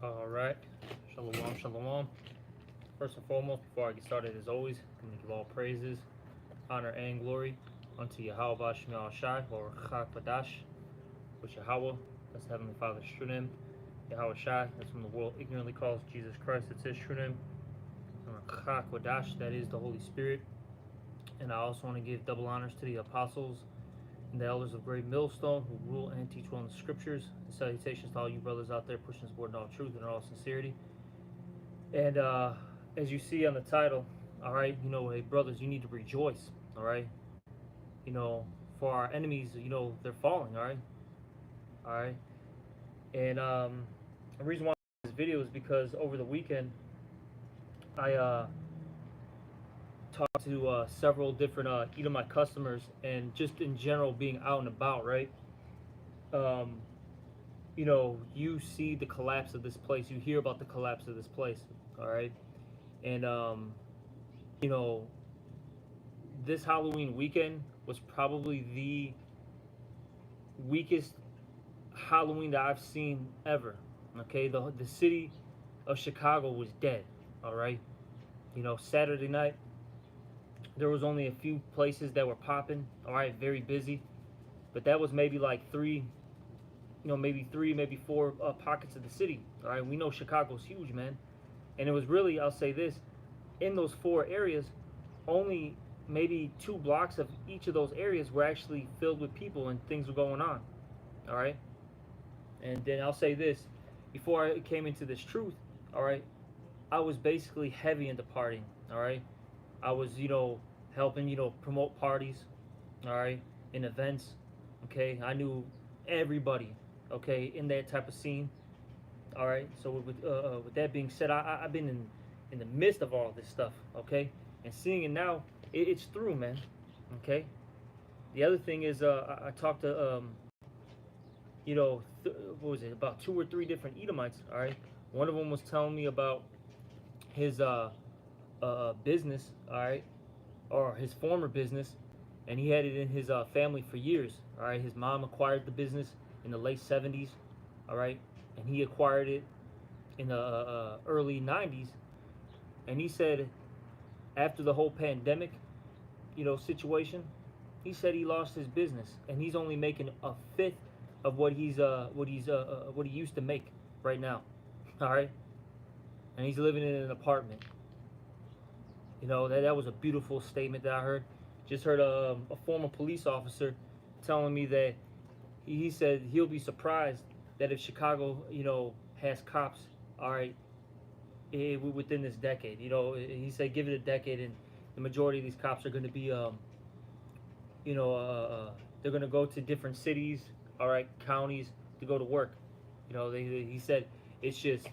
All right. Shalom, shalom. First and foremost, before I get started, as always, I'm going to give all praises, honor, and glory unto Yahweh Shemel Shai, or Chakvadash, which Yahweh, that's the Heavenly Father's true name. Yahweh Shai, that's when the world ignorantly calls Jesus Christ, it's his true name. Chakvadash, that is the Holy Spirit. And I also want to give double honors to the apostles and the elders of Great Millstone who rule and teach well in the scriptures. And salutations to all you brothers out there pushing this word in all truth and in all sincerity. And as you see on the title, all right, hey, brothers, you need to rejoice, all right? For our enemies, they're falling, all right? And the reason why this video is because over the weekend, I talked to several different Edomite customers, and just in general being out and about, right? Um, you see the collapse of this place. You hear about the collapse of this place, all right? And you know, this Halloween weekend was probably the weakest Halloween that I've seen ever. Okay, the city of Chicago was dead. All right, Saturday night there was only a few places that were popping. All right, very busy, but that was maybe like three, maybe three, maybe four pockets of the city. All right, we know Chicago's huge, man, and it was really, I'll say this, in those four areas, only maybe 2 blocks of each of those areas were actually filled with people and things were going on. All right, and then I'll say this, before I came into this truth, all right, I was basically heavy into partying. All right, I was, helping, promote parties, all right, in events. Okay, I knew everybody, okay, in that type of scene. All right, so with that being said, I've been in the midst of all of this stuff, okay, and seeing it now, it's through, man. Okay. The other thing is, I talked to what was it, about 2 or 3 different Edomites. All right, one of them was telling me about his business, all right, or his former business, and he had it in his family for years. All right, his mom acquired the business in the late '70s, all right, and he acquired it in the early '90s. And he said after the whole pandemic, situation, he said he lost his business, and he's only making a fifth of what he used to make right now. All right, and he's living in an apartment. That was a beautiful statement that I heard. Just heard a former police officer telling me that he said he'll be surprised that if Chicago, has cops, all right, within this decade. He said give it a decade, and the majority of these cops are going to be, they're going to go to different cities, all right, counties to go to work. He said it's just,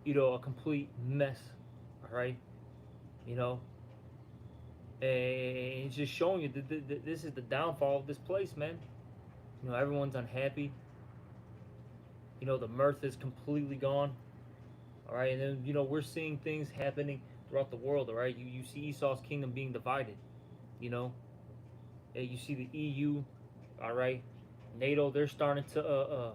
a complete mess, all right, you know, and it's just showing you that this is the downfall of this place, man. Everyone's unhappy. The mirth is completely gone. All right, and then we're seeing things happening throughout the world. All right, you see Esau's kingdom being divided. You see the EU. All right, NATO. They're starting to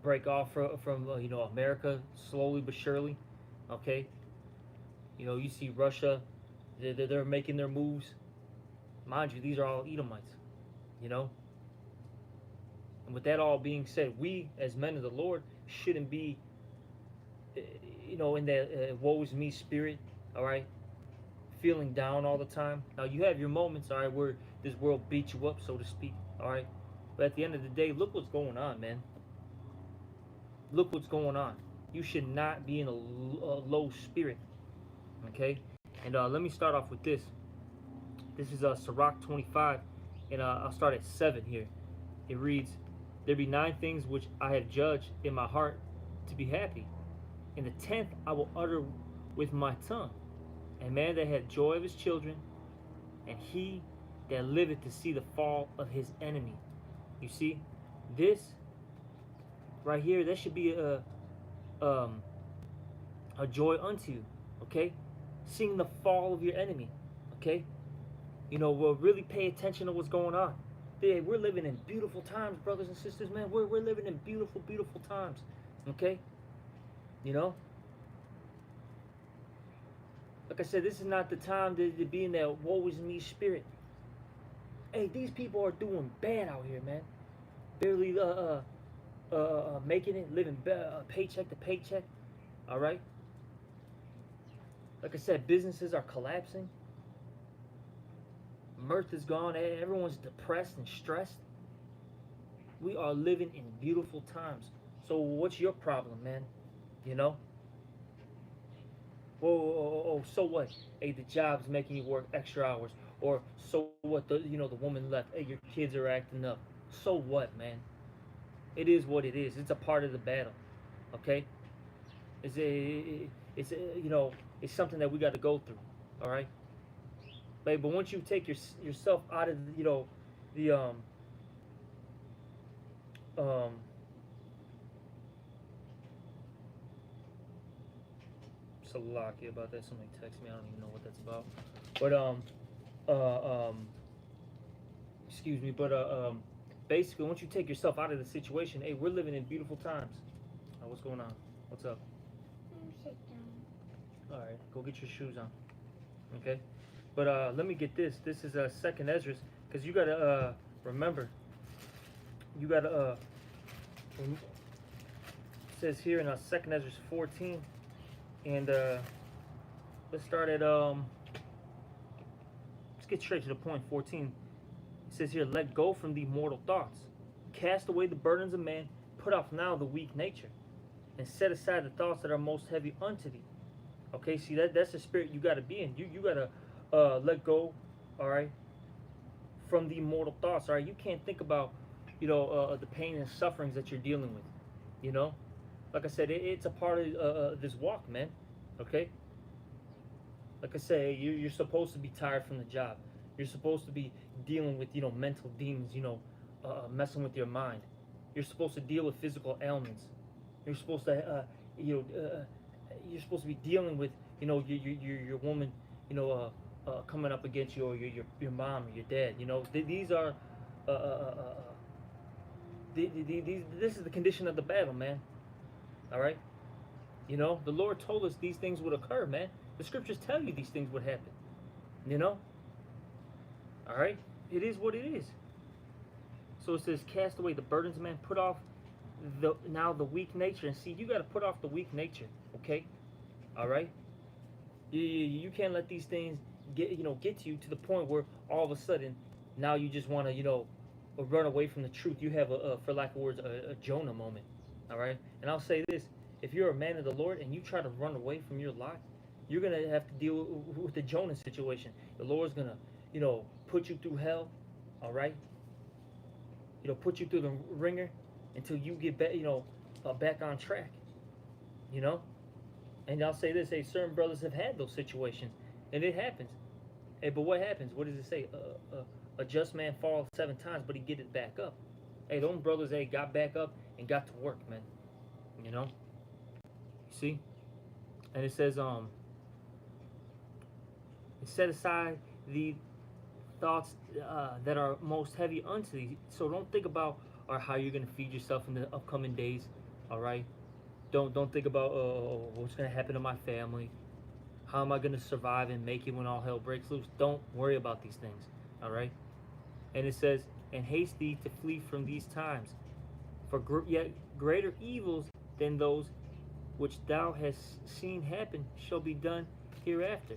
break off from America slowly but surely. Okay, you see Russia. They're making their moves. Mind you, these are all Edomites. You know. And with that all being said, we as men of the Lord shouldn't be, in that woe is me spirit, all right, feeling down all the time. Now you have your moments, all right, where this world beats you up, so to speak, all right. But at the end of the day, look what's going on, man. Look what's going on. You should not be in a low spirit, okay. And let me start off with this. This is Sirach 25, and I'll start at 7 here. It reads, "There be 9 things which I have judged in my heart to be happy. And the 10th I will utter with my tongue. A man that hath joy of his children, and he that liveth to see the fall of his enemy." You see, this right here, that should be a joy unto you, okay? Seeing the fall of your enemy, okay? We'll really pay attention to what's going on. Yeah, we're living in beautiful times, brothers and sisters, man. We're living in beautiful, beautiful times, okay? You know, like I said, this is not the time to be in that woe is me spirit. Hey, these people are doing bad out here, man. Barely making it, living paycheck to paycheck. All right. Like I said, businesses are collapsing. Mirth is gone. Everyone's depressed and stressed. We are living in beautiful times. So what's your problem, man? You know? Oh, so what? Hey, the job's making you work extra hours. Or so what? The woman left. Hey, your kids are acting up. So what, man? It is what it is. It's a part of the battle. Okay? It's something that we got to go through. All right? But once you take yourself out of the um Salaki about that. Somebody text me. I don't even know what that's about. But excuse me. But basically, once you take yourself out of the situation, hey, we're living in beautiful times. What's going on? What's up? Sit down. All right, go get your shoes on. Okay. But let me get this. This is Second Ezra, because you gotta remember. You gotta it says here in Second Ezra 14, and let's start at let's get straight to the point. 14. It says here, let go from the mortal thoughts, cast away the burdens of man, put off now the weak nature, and set aside the thoughts that are most heavy unto thee. Okay, see that's the spirit you gotta be in. You gotta let go, all right, from the mortal thoughts. All right, you can't think about the pain and sufferings that you're dealing with. You know, like I said, it's a part of this walk, man. Okay, like I say, you're supposed to be tired from the job. You're supposed to be dealing with mental demons. Messing with your mind. You're supposed to deal with physical ailments. You're supposed to you're supposed to be dealing with your woman coming up against you, or your mom or your dad. These are this is the condition of the battle, man. All right. The Lord told us these things would occur, man. The scriptures tell you these things would happen. All right. It is what it is. So it says, cast away the burdens of man, put off the weak nature. And see, you got to put off the weak nature. Okay. All right. You can't let these things get to you to the point where all of a sudden now you just want to run away from the truth. You have for lack of words, a Jonah moment. All right. And I'll say this: if you're a man of the Lord and you try to run away from your lot, you're gonna have to deal with the Jonah situation. The Lord's gonna put you through hell. All right. Put you through the ringer until you get back back on track. And I'll say this: hey, certain brothers have had those situations, and it happens. Hey, but what happens? What does it say? A just man falls 7 times, but he get it back up. Hey, those brothers, got back up and got to work, man. You see? And it says, set aside the thoughts that are most heavy unto thee. So don't think about how you're gonna feed yourself in the upcoming days. All right. Don't think about what's gonna happen to my family. How am I gonna survive and make it when all hell breaks loose? Don't worry about these things. All right. And it says, and haste thee to flee from these times, for yet greater evils than those which thou hast seen happen shall be done hereafter.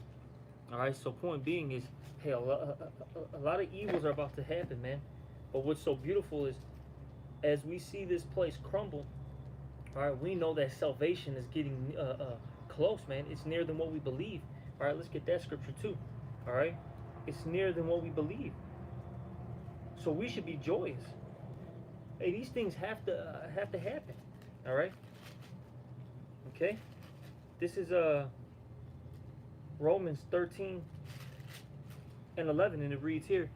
All right. So point being is, hey, a lot of evils are about to happen, man. But what's so beautiful is, as we see this place crumble, all right, we know that salvation is getting close, man. It's nearer than what we believe. All right, let's get that scripture too. All right, it's nearer than what we believe. So we should be joyous. Hey, these things have to happen. All right. Okay. This is Romans 13 and 11, and it reads here,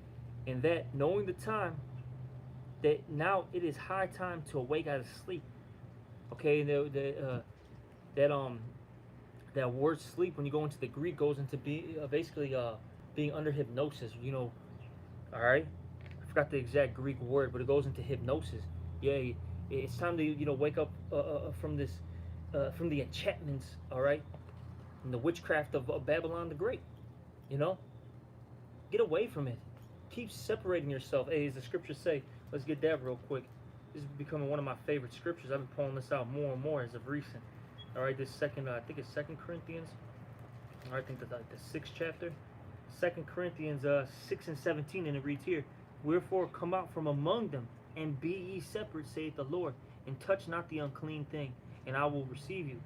and that knowing the time, that now it is high time to awake out of sleep. Okay, that word sleep, when you go into the Greek, goes into basically being under hypnosis. All right. I forgot the exact Greek word, but it goes into hypnosis. Yeah, it's time to wake up from this from the enchantments, all right, and the witchcraft of Babylon the Great. You know, get away from it. Keep separating yourself. Hey, as the scriptures say, let's get that real quick. This is becoming one of my favorite scriptures. I've been pulling this out more and more as of recent. All right, this second, I think it's 2 Corinthians. All right, I think that's like the 6th chapter. 2 Corinthians 6 and 17, and it reads here, "Wherefore come out from among them, and be ye separate, saith the Lord, and touch not the unclean thing, and I will receive you,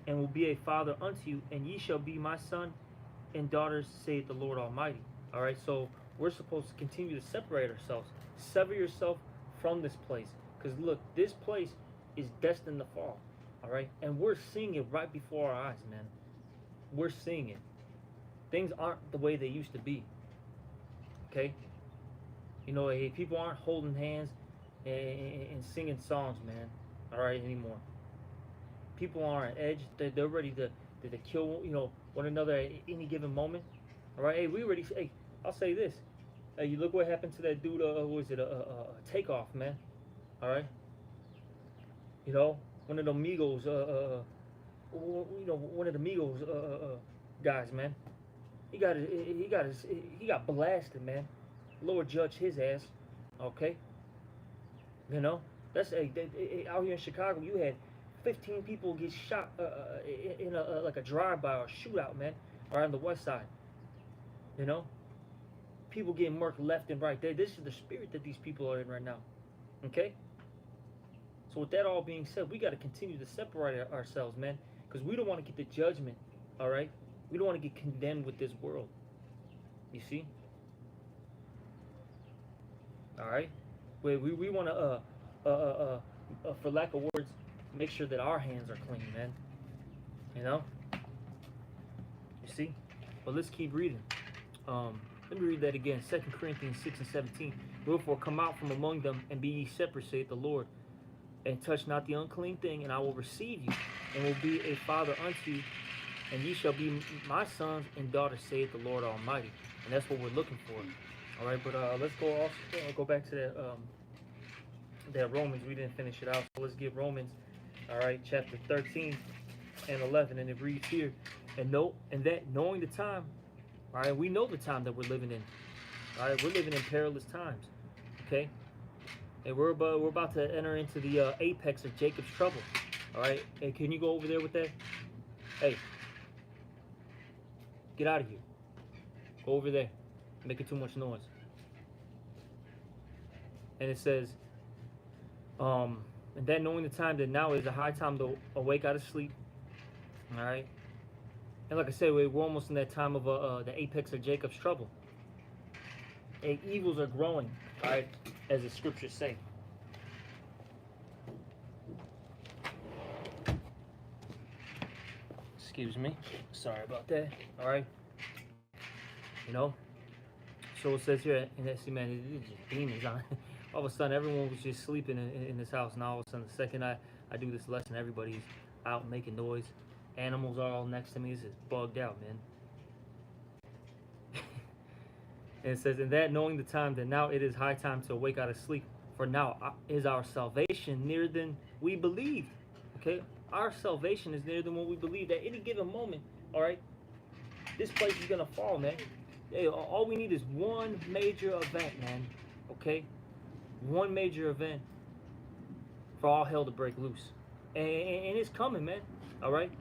and will be a father unto you, and ye shall be my son and daughters, saith the Lord Almighty." All right, so we're supposed to continue to separate ourselves. Sever yourself from this place, because look, this place is destined to fall. All right, and we're seeing it right before our eyes, man. We're seeing it. Things aren't the way they used to be. Okay, you know, people aren't holding hands and singing songs, man. All right, anymore. People are on edge. They're ready to kill, you know, one another at any given moment. All right, hey, we already. Hey, I'll say this. Hey, you look what happened to that dude. Was it Takeoff, man? All right. You know, one of the Migos. You know, one of the Migos guys, man. He got blasted, man. Lord judge his ass. Okay. You know, that's out here in Chicago. You had 15 people get shot in like a drive-by or shootout, man, or on the west side. You know, people getting murked left and right. This is the spirit that these people are in right now. Okay. So with that all being said, we got to continue to separate ourselves, man, because we don't want to get the judgment. All right, we don't want to get condemned with this world. You see. All right, we want to for lack of words, make sure that our hands are clean, man. You know. You see. But let's keep reading. Let me read that again. 2 Corinthians 6 and 17. "Wherefore come out from among them, and be ye separate, saith the Lord, and touch not the unclean thing, and I will receive you, and will be a father unto you, and ye shall be my sons and daughters, saith the Lord Almighty." And that's what we're looking for. All right, but let's go back to that Romans. We didn't finish it out, so let's get Romans. All right, chapter 13 and 11, and it reads here, knowing the time. All right, we know the time that we're living in. All right, we're living in perilous times. Okay, and we're about to enter into the apex of Jacob's trouble. All right, hey, can you go over there with that? Hey, get out of here. Go over there. Making too much noise. And it says, and then knowing the time that now is a high time to awake out of sleep. All right. And like I said, we're almost in that time of the apex of Jacob's trouble. And evils are growing, all right, as the scriptures say. Excuse me. Sorry about that. All right. You know. So it says here, and that's, man, it's just demons on. All of a sudden, everyone was just sleeping in this house. Now all of a sudden, the second I do this lesson, everybody's out making noise. Animals are all next to me. It's just bugged out, man. And it says, "In that knowing the time, that now it is high time to awake out of sleep. For now is our salvation nearer than we believed." Okay? Our salvation is nearer than what we believed. At any given moment, all right, this place is going to fall, man. Hey, all we need is one major event, man. Okay? One major event for all hell to break loose. And it's coming, man. All right?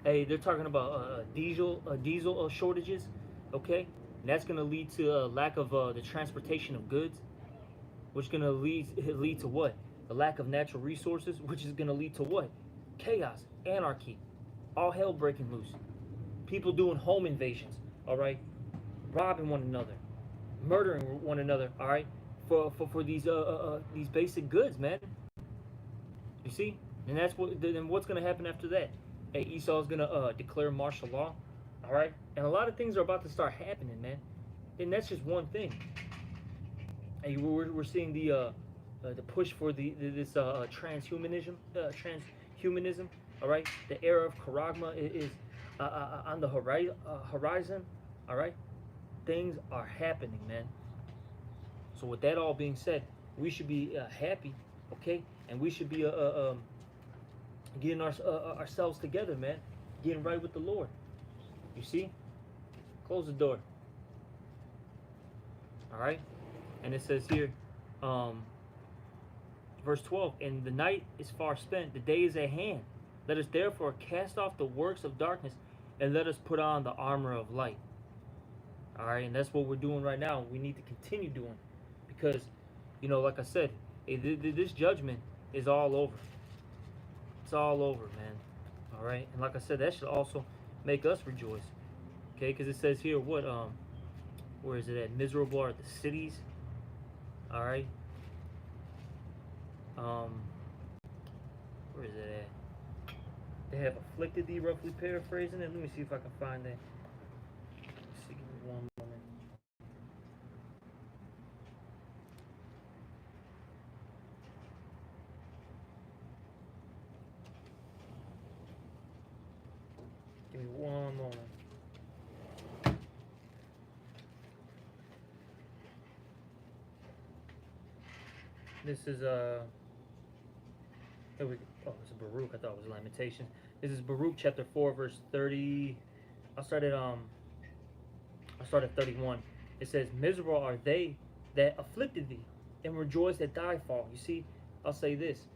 Hey, they're talking about diesel shortages. Okay? And that's going to lead to a lack of the transportation of goods, which is going to lead to what? The lack of natural resources, which is going to lead to what? Chaos, anarchy, all hell breaking loose. People doing home invasions, all right? Robbing one another, murdering one another, all right? For these basic goods, man. You see? And that's what's going to happen after that? Hey, Esau's going to declare martial law, all right? And a lot of things are about to start happening, man. And that's just one thing. Hey, we're seeing the push for this transhumanism, all right? The era of Charagma is on the horizon, all right? Things are happening, man. So with that all being said, we should be happy, okay? And we should be getting ourselves together, man, getting right with the Lord. You see? Close the door. All right? And it says here, um, verse 12, and the night is far spent, the day is at hand. Let us therefore cast off the works of darkness and let us put on the armor of light. All right? And that's what we're doing right now. We need to continue doing, because, like I said, this judgment is all over. It's all over, man. All right? And like I said, that should also make us rejoice. Okay? Because it says here, where is it at? Miserable are the cities. All right? Where is it at? They have afflicted thee, roughly paraphrasing it. Let me see if I can find that. Let's see, give me one moment. Give me one moment. This is here we go. Oh, it's Baruch. I thought it was Lamentations. This is Baruch chapter 4, verse 30. I'll start at 31. It says, miserable are they that afflicted thee, and rejoiced at thy fall. You see, I'll say this.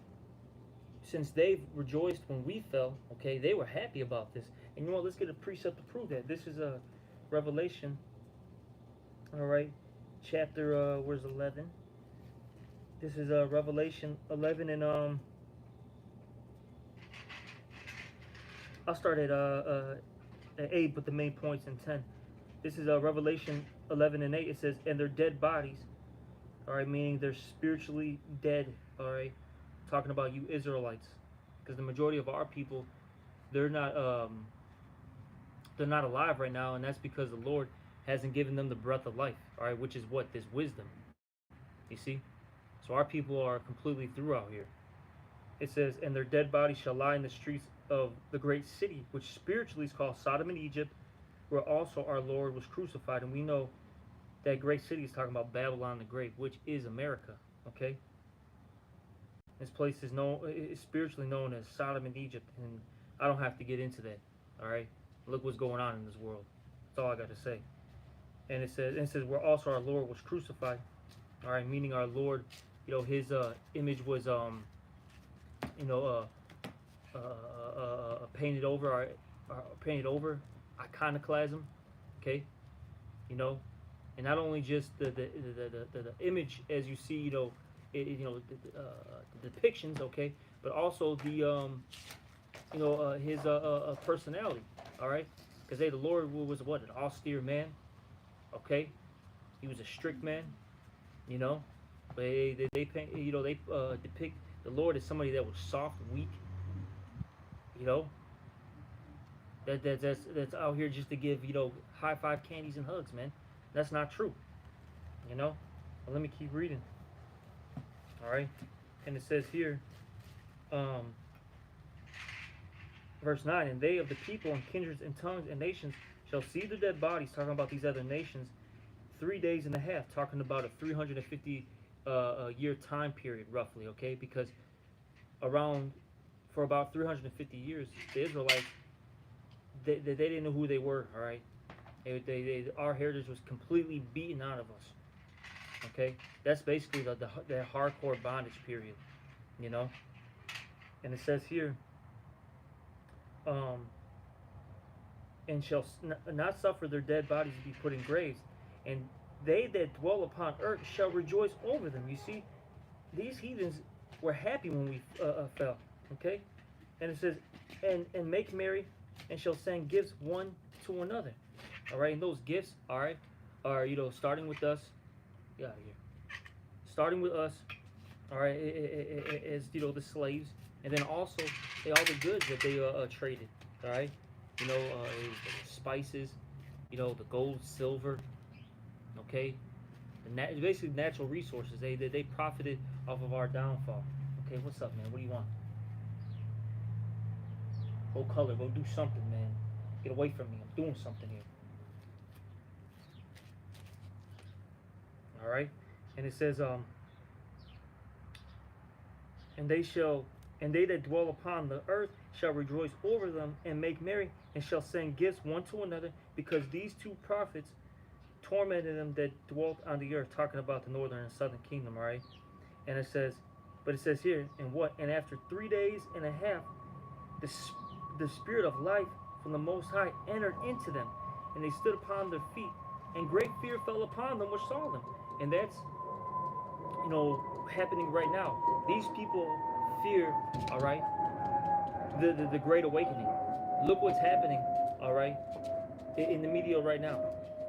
Since they rejoiced when we fell, okay, they were happy about this. And you know what? Let's get a precept to prove that. This is a Revelation. All right, chapter where's 11? This is Revelation 11, and I'll start at 8, but the main points in 10. This is Revelation 11 and 8. It says, and their dead bodies, all right, meaning they're spiritually dead, all right, talking about you Israelites, because the majority of our people, they're not alive right now, and that's because the Lord hasn't given them the breath of life, all right, which is what? This wisdom, you see? So our people are completely through out here. It says, and their dead bodies shall lie in the streets of the great city, which spiritually is called Sodom and Egypt, where also our Lord was crucified. And we know that great city is talking about Babylon the Great, which is America, okay? This place is spiritually known as Sodom and Egypt, and I don't have to get into that, all right? Look what's going on in this world. That's all I got to say. And it says where also our Lord was crucified, all right, meaning our Lord, his image was painted over iconoclasm, okay, and not only just the image as you see, the depictions, okay, but also the his personality, all right, because the Lord was what, an austere man, okay, he was a strict man, but they paint, they depict the Lord as somebody that was soft, weak, that's out here just to give, high five candies and hugs, man. That's not true, Well, let me keep reading. All right, and it says here, verse 9, and they of the people and kindreds and tongues and nations shall see the dead bodies, talking about these other nations, 3 days and a half, talking about a 350 year time period, roughly, okay? Because for about 350 years, the Israelites, they didn't know who they were, all right? Our heritage was completely beaten out of us, okay? That's basically the hardcore bondage period, And it says here, and shall not suffer their dead bodies to be put in graves, and they that dwell upon earth shall rejoice over them. You see, these heathens were happy when we fell, okay? And it says, and make merry, and shall send gifts one to another, all right? And those gifts, all right, are, starting with us, get out of here, starting with us, all right, as, the slaves, and then also all the goods that they traded, all right? Spices, the gold, silver, okay? Basically natural resources. They profited off of our downfall. Okay, what's up, man? What do you want? Go color. Go do something, man. Get away from me. I'm doing something here. All right, and it says, and they shall And they that dwell upon the earth shall rejoice over them and make merry, and shall send gifts one to another, because these two prophets tormented them that dwelt on the earth. Talking about the northern and southern kingdom, right? And it says, but it says here, and what? And after 3 days and a half, the, the spirit of life from the Most High entered into them, and they stood upon their feet, and great fear fell upon them which saw them. And that's, happening right now. These people fear, all right, the great awakening. Look what's happening, all right, in the media right now.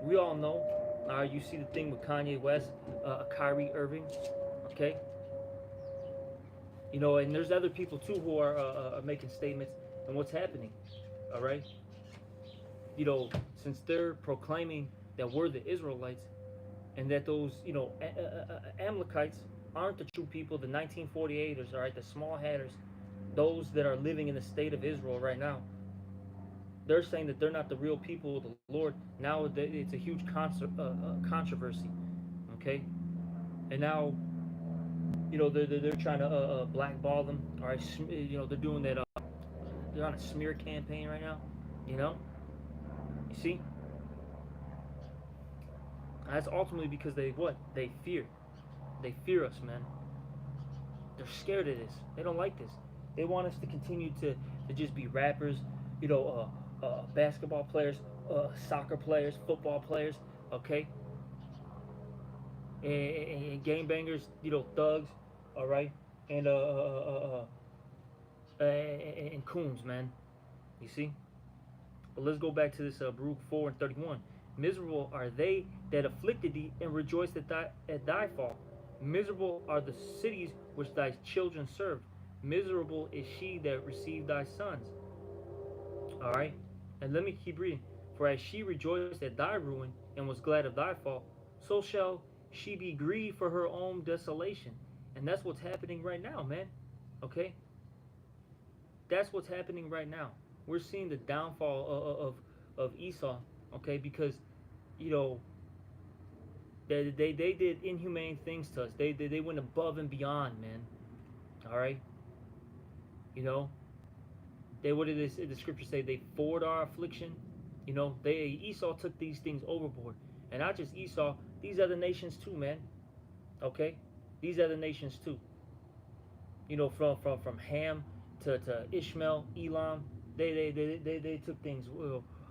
We all know, all right, you see the thing with Kanye West, Kyrie Irving, okay? And there's other people too who are making statements and what's happening, all right? Since they're proclaiming that we're the Israelites and that those, Amalekites aren't the true people, the 1948ers, all right, the small hatters, those that are living in the state of Israel right now. They're saying that they're not the real people of the Lord. Now it's a huge controversy, okay? And now, they're trying to blackball them. All right, they're doing that. They're on a smear campaign right now. You know, you see, that's ultimately because they what? They fear. They fear us, man. They're scared of this. They don't like this. They want us to continue to just be rappers, basketball players, soccer players, football players, okay? And game bangers, thugs, all right? And and coons, man. You see? But let's go back to this Baruch 4 and 31. Miserable are they that afflicted thee, and rejoiced at thy fall. Miserable are the cities which thy children served. Miserable is she that received thy sons. All right? And let me keep reading. For as she rejoiced at thy ruin, and was glad of thy fall, so shall she be grieved for her own desolation. And that's what's happening right now, man. Okay? That's what's happening right now. We're seeing the downfall of Esau, okay? Because, they did inhumane things to us. They went above and beyond, man. All right? What did the scripture say? They forward our affliction. Esau took these things overboard. And not just Esau, these other nations too, man. Okay? These other nations too. From Ham to Ishmael, Elam, they took things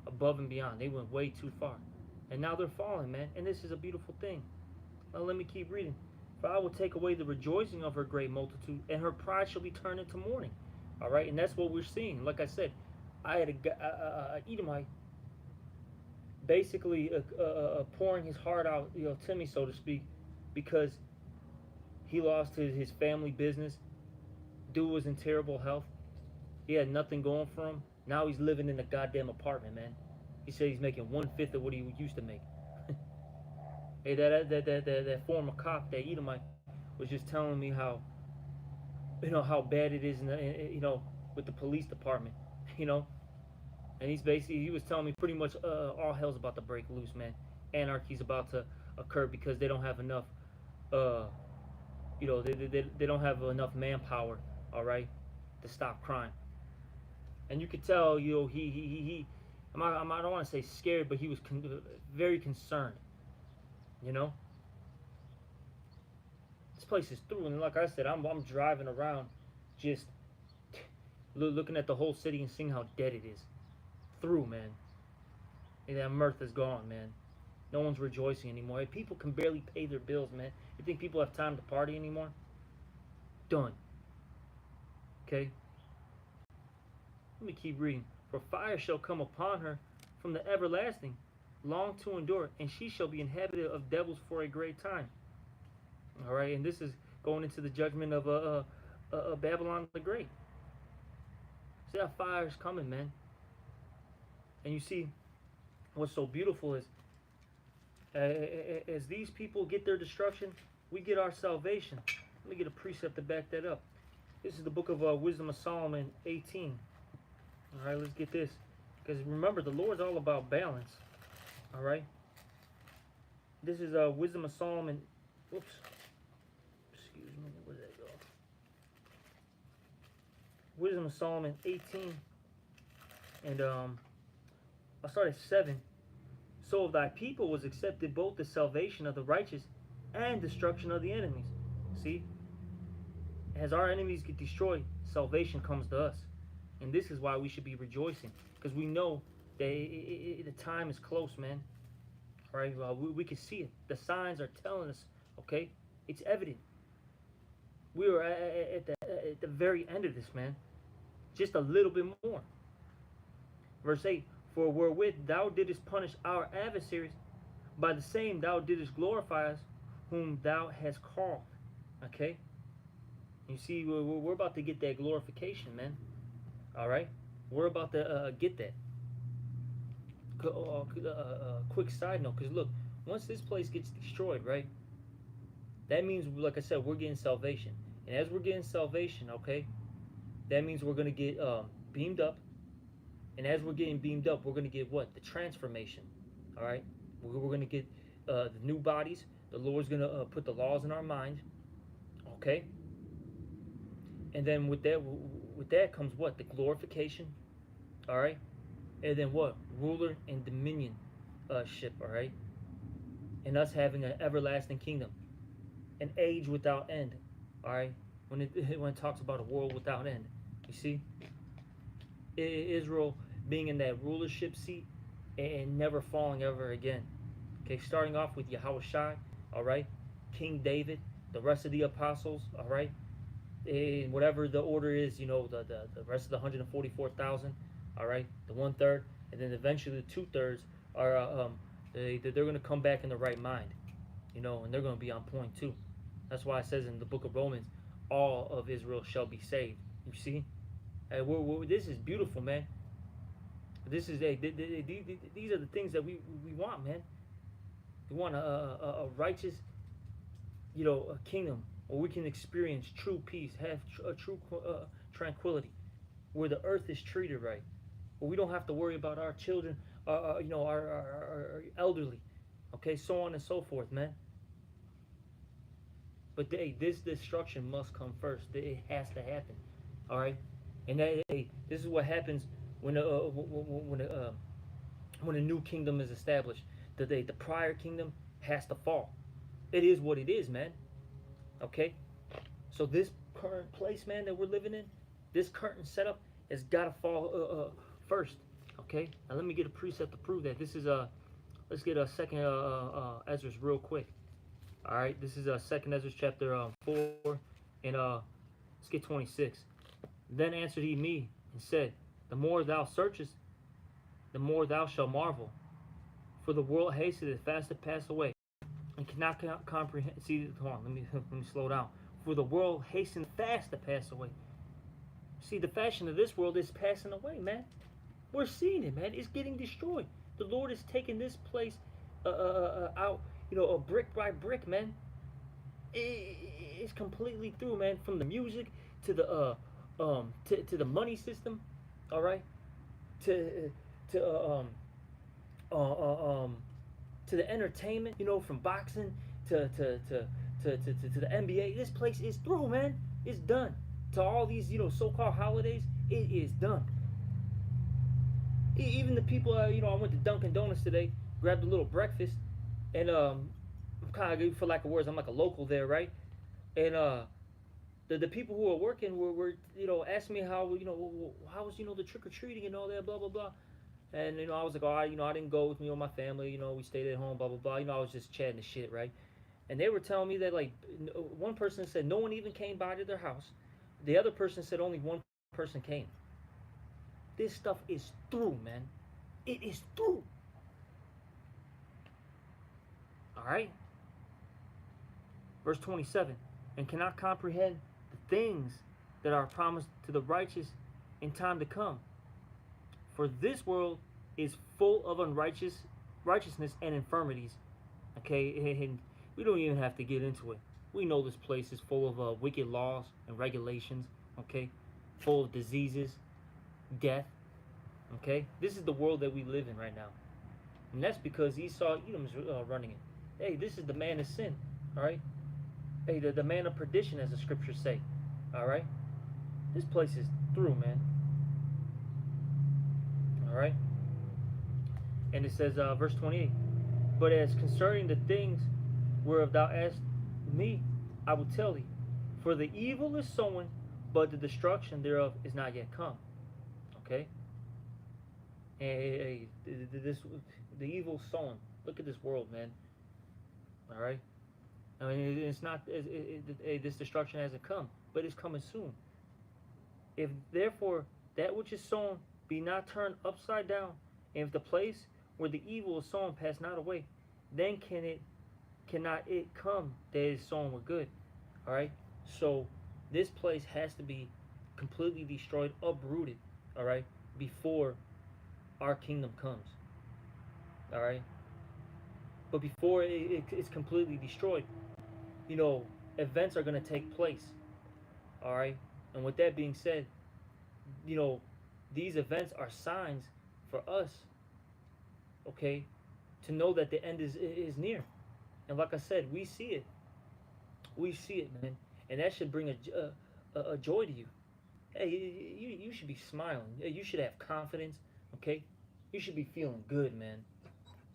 above and beyond. They went way too far. And now they're falling, man. And this is a beautiful thing. Now let me keep reading. For I will take away the rejoicing of her great multitude, and her pride shall be turned into mourning. All right? And that's what we're seeing. Like I said, I had a Edomite basically pouring his heart out, to me, so to speak, because he lost his family business. Dude was in terrible health. He had nothing going for him. Now he's living in a goddamn apartment, man. He said he's making 1/5 of what he used to make. Hey, that former cop, that Edomite, was just telling me how, how bad it is, with the police department, And he was telling me pretty much all hell's about to break loose, man. Anarchy's about to occur because they don't have enough, they don't have enough manpower, all right, to stop crime. And you could tell, he I don't want to say scared, but he was very concerned. This place is through, and like I said, I'm driving around, just looking at the whole city and seeing how dead it is. Through, man. And that mirth is gone, man. No one's rejoicing anymore. People can barely pay their bills, man. You think people have time to party anymore? Done. Okay? Let me keep reading. For fire shall come upon her from the everlasting, long to endure, and she shall be inhabited of devils for a great time. All right, and this is going into the judgment of Babylon the Great. See that fire is coming, man. And you see, what's so beautiful is, as these people get their destruction, we get our salvation. Let me get a precept to back that up. This is the book of Wisdom of Solomon 18. All right, let's get this. Because remember, the Lord's all about balance. All right. This is Wisdom of Solomon. Oops. Excuse me. Where did that go? Wisdom of Solomon 18, and I'll start at 7. So of thy people was accepted both the salvation of the righteous and destruction of the enemies. See, as our enemies get destroyed, salvation comes to us. And this is why we should be rejoicing, because we know that the time is close, man. All right, well, we can see it. The signs are telling us, okay? It's evident. We are at the very end of this, man. Just a little bit more. Verse 8, for wherewith thou didst punish our adversaries, by the same thou didst glorify us, whom thou hast called. Okay? You see, we're about to get that glorification, man. All right? We're about to get that. Quick side note, because look, once this place gets destroyed, right? That means, like I said, we're getting salvation. And as we're getting salvation, okay, that means we're going to get beamed up. And as we're getting beamed up, we're going to get what? The transformation. All right? We're going to get the new bodies. The Lord's going to put the laws in our mind. Okay? And then with that comes what? The glorification. All right? And then what? Ruler and dominion ship. All right? And us having an everlasting kingdom. An age without end. All right? When it talks about a world without end. You see? Israel being in that rulership seat and never falling ever again. Okay, starting off with Yahushua, all right, King David, the rest of the apostles, all right, and whatever the order is, you know, the rest of the 144,000, all right, the 1/3, and then eventually the 2/3 are they're going to come back in the right mind, you know, and they're going to be on point too. That's why it says in the book of Romans, all of Israel shall be saved. You see? This is beautiful, man. This is these are the things that we want, man. We want a righteous, you know, a kingdom where we can experience true peace, have a true tranquility, where the earth is treated right, where we don't have to worry about our children, you know, our elderly, okay, so on and so forth, man. But this destruction must come first. It has to happen, all right. And this is what happens when a new kingdom is established. The prior kingdom has to fall. It is what it is, man. Okay? So this current place, man, that we're living in, this current setup has got to fall first. Okay? Now let me get a precept to prove that. This is let's get a second Ezra's real quick. All right? This is second Ezra's chapter 4 and let's get 26. Then answered he me and said, the more thou searchest, the more thou shalt marvel. For the world hasteth fast to pass away, and cannot comprehend. See, hold on, let me slow down. For the world hastens fast to pass away. See, the fashion of this world is passing away, man. We're seeing it, man. It's getting destroyed. The Lord is taking this place out, you know, brick by brick, man. It's completely through, man. From the music to the to the money system, all right, to the entertainment, you know, from boxing to the NBA. This place is through, man. It's done. To all these, you know, so-called holidays, it is done. Even the people, you know, I went to Dunkin' Donuts today, grabbed a little breakfast, and I'm kind of, for lack of words, I'm like a local there, right? And the people who are working were you know, asking me how, you know, how was, you know, the trick or treating and all that, blah blah blah. And you know, I was like, oh, you know, I didn't go with, you know, my family, you know, we stayed at home, blah blah blah. You know, I was just chatting the shit, right? And they were telling me that, like, one person said no one even came by to their house. The other person said only one person came. This stuff is through, man. It is through. All right. Verse 27, and cannot comprehend the things that are promised to the righteous in time to come. For this world is full of righteousness and infirmities. Okay, and we don't even have to get into it. We know this place is full of wicked laws and regulations. Okay, full of diseases, death. Okay, this is the world that we live in right now, and that's because Esau, Edom's running it. Hey, this is the man of sin. All right. Hey, the man of perdition, as the scriptures say. All right. This place is through, man. All right. And it says, verse 28. But as concerning the things whereof thou asked me, I will tell thee. For the evil is sown, but the destruction thereof is not yet come. Okay. And this the evil sown. Look at this world, man. All right. I mean, it's not. This destruction hasn't come, but it's coming soon. If therefore that which is sown be not turned upside down, and if the place where the evil is sown pass not away, then cannot it come that is sown with good. All right. So this place has to be completely destroyed, uprooted. All right, before our kingdom comes. All right. But before it's completely destroyed, you know, events are going to take place. All right. And with that being said, you know, these events are signs for us, okay, to know that the end is near. And like I said, we see it. We see it, man. And that should bring a joy to you. Hey, you should be smiling. You should have confidence, okay? You should be feeling good, man.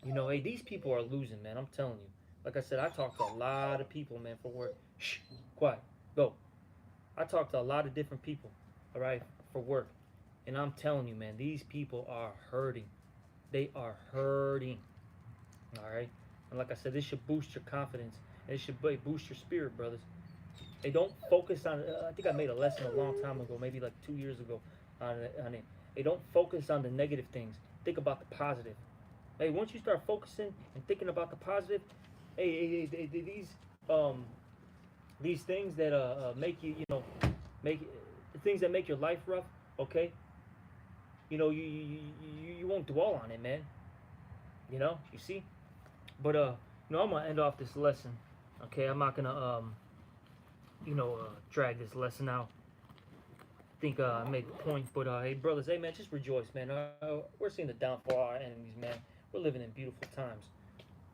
You know, hey, these people are losing, man. I'm telling you. Like I said, I talk to a lot of people, man, for work. Shh, quiet, go. I talk to a lot of different people, all right, for work. And I'm telling you, man, these people are hurting. They are hurting, all right? And like I said, this should boost your confidence. And it should boost your spirit, brothers. They don't focus on, I think I made a lesson a long time ago, maybe like 2 years ago on it. They don't focus on the negative things. Think about the positive. Hey, once you start focusing and thinking about the positive, hey, um these things that make you, you know, make the things that make your life rough, okay? You know, you won't dwell on it, man. You know, you see. But you know, I'm gonna end off this lesson. Okay, I'm not gonna drag this lesson out. I think I made the point, but hey, brothers, hey man, just rejoice, man. We're seeing the downfall of our enemies, man. We're living in beautiful times.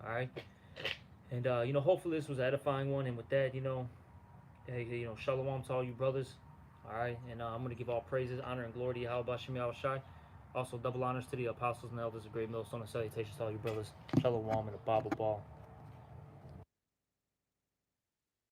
All right, and you know, hopefully this was an edifying one. And with that, you know, hey, you know, shalom to all you brothers. All right, and I'm gonna give all praises, honor, and glory to Yahweh Bashem Yahushai. Also, double honors to the apostles and elders of Great Millstone, and salutations to all you brothers. Shalom and a Bible ball.